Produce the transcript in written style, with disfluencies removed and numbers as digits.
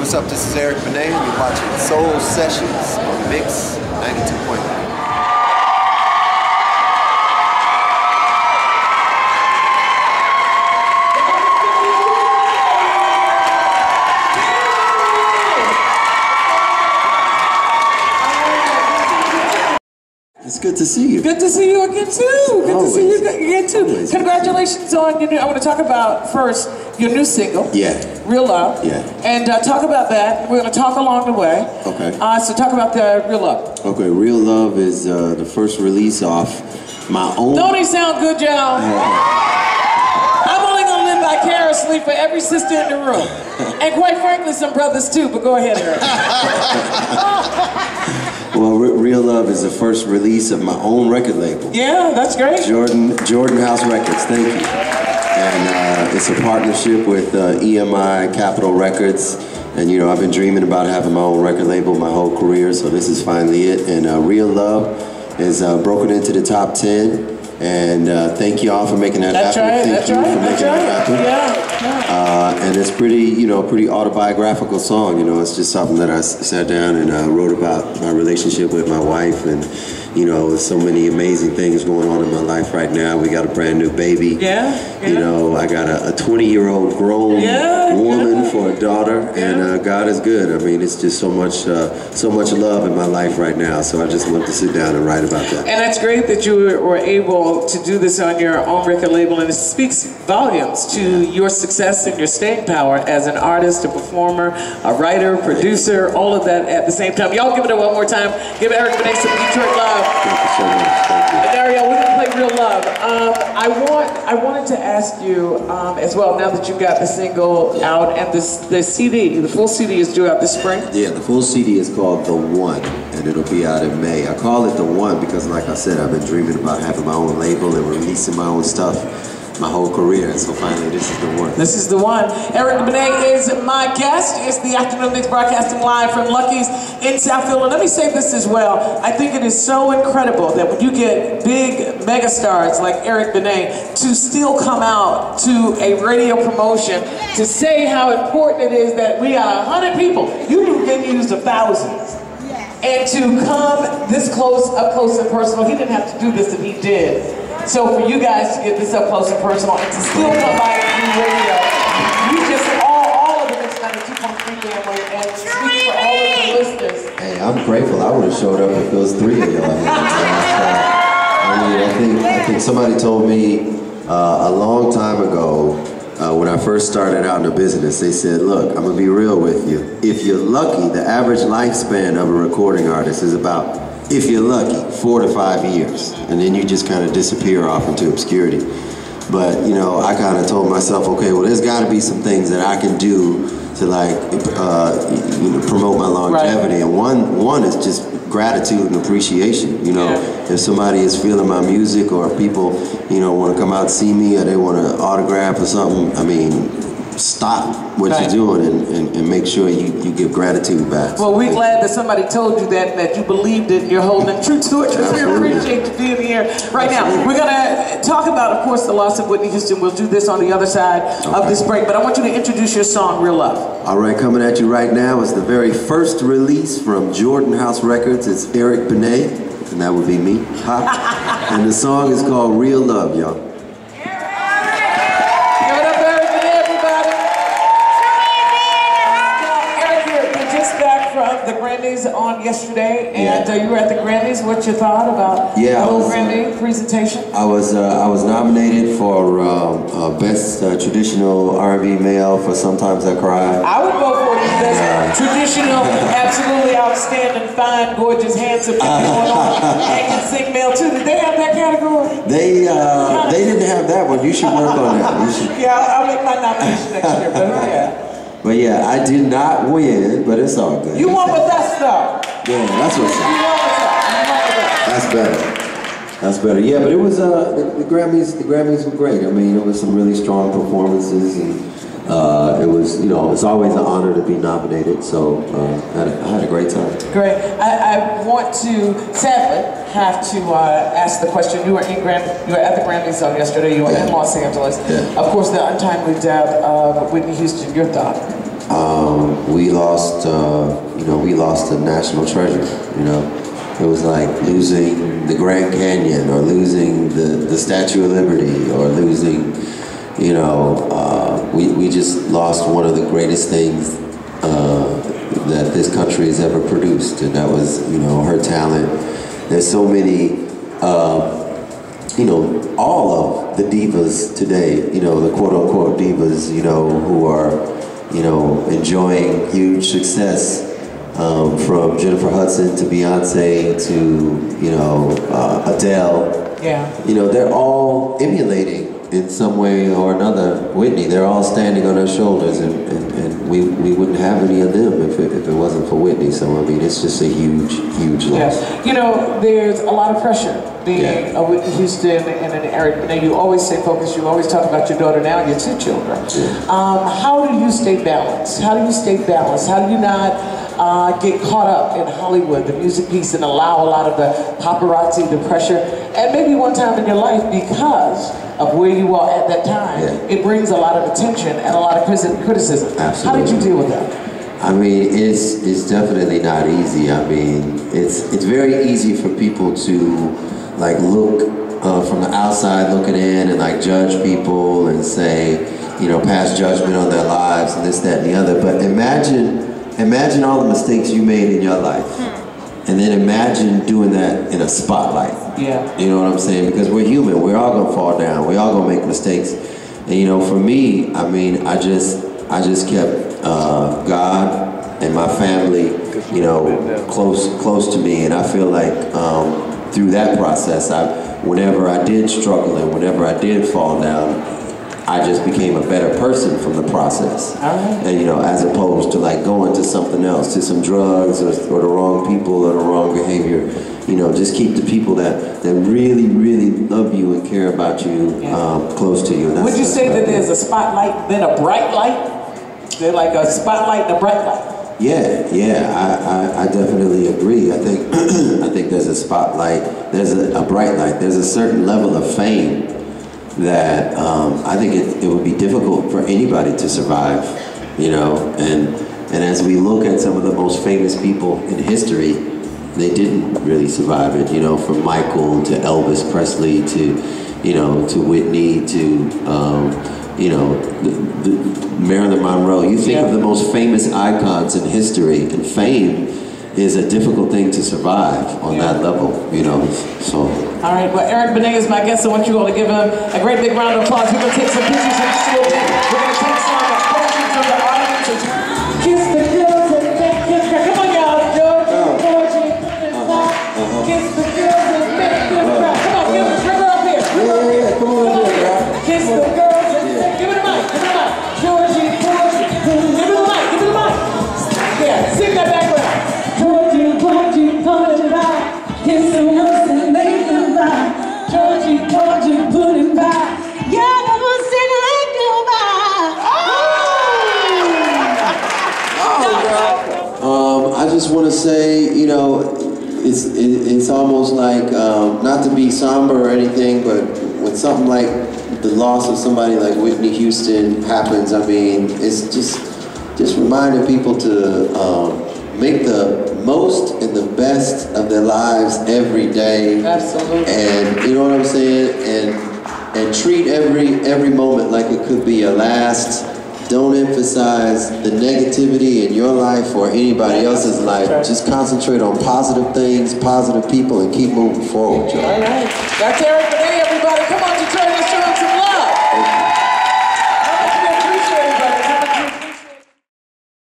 what's up? This is Eric Benet. You're watching Soul Sessions on Mix 92.9. It's good to see you. Good to see you again too. Good to see you again too. Always. Congratulations on your new. I want to talk about first your new single. Yeah. Real Love. Yeah. And talk about that. We're going to talk along the way. Okay. So talk about the Real Love. Okay. Real Love is the first release off my own. Don't he sound good, y'all? I'm only going to live vicariously for every sister in the room, and quite frankly, some brothers too. But go ahead, Eric. Well, Real Love is the first release of my own record label. Yeah, that's great. Jordan House Records, thank you. And it's a partnership with EMI Capitol Records. And you know, I've been dreaming about having my own record label my whole career, so this is finally it. And Real Love is broken into the top 10. And thank you all for making that happen. Thank you for making that happen. Yeah. And it's pretty, you know, pretty autobiographical song. You know, it's just something that I sat down and wrote about my relationship with my wife, and you know, there's so many amazing things going on in my life right now. We got a brand new baby. Yeah. You know, I got a 20-year-old grown woman for a daughter, and God is good. I mean, it's just so much love in my life right now. So I just wanted to sit down and write about that. And that's great that you were able to do this on your own record label, and it speaks volumes to your success and your staying power as an artist, a performer, a writer, producer, all of that at the same time. Y'all give it up one more time. Give Eric Benet some Detroit love. Thank you so much. Thank you. And Dario, we're gonna play Real Love. I wanted to ask you as well, now that you've got the single out and the CD, the full CD is due out this spring. Yeah, the full CD is called The One, and it'll be out in May. I call it The One because, like I said, I've been dreaming about having my own label and releasing my own stuff my whole career, and so finally this is the one. This is the one. Eric Benet is my guest. It's the Afternoon Mix broadcasting live from Lucky's in Southfield. And let me say this as well. I think it is so incredible that when you get big megastars like Eric Benet to still come out to a radio promotion to say how important it is that we got 100 people. You do venues of thousands. And to come this close, up close and personal, he didn't have to do this if he did. So for you guys to get this up close and personal and to still come by and do radio, you just, all of the Mix 92.3 family, and speak for all of the listeners. Hey, I'm grateful. I would have showed up if it was 3 of y'all. I think somebody told me a long time ago, when I first started out in the business, they said, look, I'm gonna be real with you. If you're lucky, the average lifespan of a recording artist is about, if you're lucky, 4 to 5 years, and then you just kind of disappear off into obscurity. But you know, I kind of told myself, okay, well, there's got to be some things that I can do to like promote my longevity, and one is just gratitude and appreciation. You know, if somebody is feeling my music, or if people, you know, want to come out and see me, or they want an autograph or something, I mean, stop what you're doing and make sure you give gratitude back. Well, we're glad that somebody told you that you believed it and you're holding true to it, because we appreciate you being here right now. We're going to talk about, of course, the loss of Whitney Houston. We'll do this on the other side of this break, but I want you to introduce your song, Real Love. All right, coming at you right now is the very first release from Jordan House Records. It's Eric Benet, and that would be me. And the song is called Real Love, y'all. The Grammys on yesterday, and you were at the Grammys. What's your thought about the whole Grammy presentation? I was nominated for Best Traditional R&B Male for Sometimes I Cry. I would vote for you. Best Traditional, absolutely outstanding, fine, gorgeous, handsome, going on, and can sing male too. Did they have that category? They didn't have that one. You should work on that. Yeah, I'll make my nomination next year, but But yeah, I did not win, but it's all good. You won with us, though. Yeah, that's what's up. You won with us. That's better. That's better. Yeah, but it was the Grammys were great. I mean, it was some really strong performances, and it was, you know, it's always an honor to be nominated. So I had a great time. Great. I want to sadly have to ask the question. You were at the Grammys yesterday. You were in Los Angeles. Of course, the untimely death of Whitney Houston. Your thought? we lost, we lost a national treasure. It was like losing the Grand Canyon, or losing the Statue of Liberty, or losing, we just lost one of the greatest things that this country has ever produced, and that was, her talent. There's so many, all of the divas today, the quote-unquote divas, who are, enjoying huge success, from Jennifer Hudson to Beyonce to, Adele. Yeah. They're all emulating in some way or another Whitney. They're all standing on her shoulders, and we wouldn't have any of them if it wasn't for Whitney. So, I mean, it's just a huge, huge loss. Yeah. There's a lot of pressure being a Whitney Houston and an Eric Benet. You always stay focused. You always talk about your daughter now and your 2 children. Yeah. How do you stay balanced? How do you stay balanced? How do you not get caught up in Hollywood, the music piece, and allow a lot of the paparazzi, the pressure, and maybe one time in your life, because of where you are at that time, it brings a lot of attention and a lot of criticism. Absolutely. How did you deal with that? I mean, it's definitely not easy. I mean, it's very easy for people to like look from the outside looking in and like judge people and say, pass judgment on their lives and this, that, and the other. But imagine all the mistakes you made in your life, and then imagine doing that in a spotlight. Yeah. You know what I'm saying? Because we're human. We're all gonna fall down. We're all gonna make mistakes. And for me, I mean, I just kept God and my family, close to me, and I feel like through that process, whenever I did struggle and whenever I did fall down, I just became a better person from the process. And as opposed to like going to something else, to some drugs or the wrong people or the wrong behavior. Just keep the people that really, really love you and care about you close to you. And would you say that there's a spotlight, then a bright light? They're like a spotlight and a bright light. Yeah, I definitely agree. I think there's a spotlight, there's a bright light, there's a certain level of fame that I think it would be difficult for anybody to survive, and as we look at some of the most famous people in history, they didn't really survive it, from Michael to Elvis Presley to Whitney to Marilyn Monroe. You think of the most famous icons in history, and fame is a difficult thing to survive on that level, so. All right, well, Eric Benet is my guest. I want you all to give him a great big round of applause. We're going to take some pictures and still we're going to take some questions from the audience. Kiss the girls and make them cry. Come on, y'all. Georgie, kiss the girls and make them cry. Come on, bring her up here. Come on up here, bro. Kiss the girls and give it a mic. Give it a mic. Georgie, give it a mic. Give it a mic. Yeah, sing that background. Georgie, put it out. Kiss the girls and make them cry. Georgie, put it back. Yeah, never sing like goodbye. I just want to say, it's almost like, not to be somber or anything, but when something like the loss of somebody like Whitney Houston happens, I mean, it's just reminding people to make the most and the best of their lives every day. Absolutely. And you know what I'm saying? And treat every moment like it could be a last. Don't emphasize the negativity in your life or anybody else's life. Just concentrate on positive things, positive people, and keep moving forward, y'all. All right. That's Eric Benet, everybody. Come on.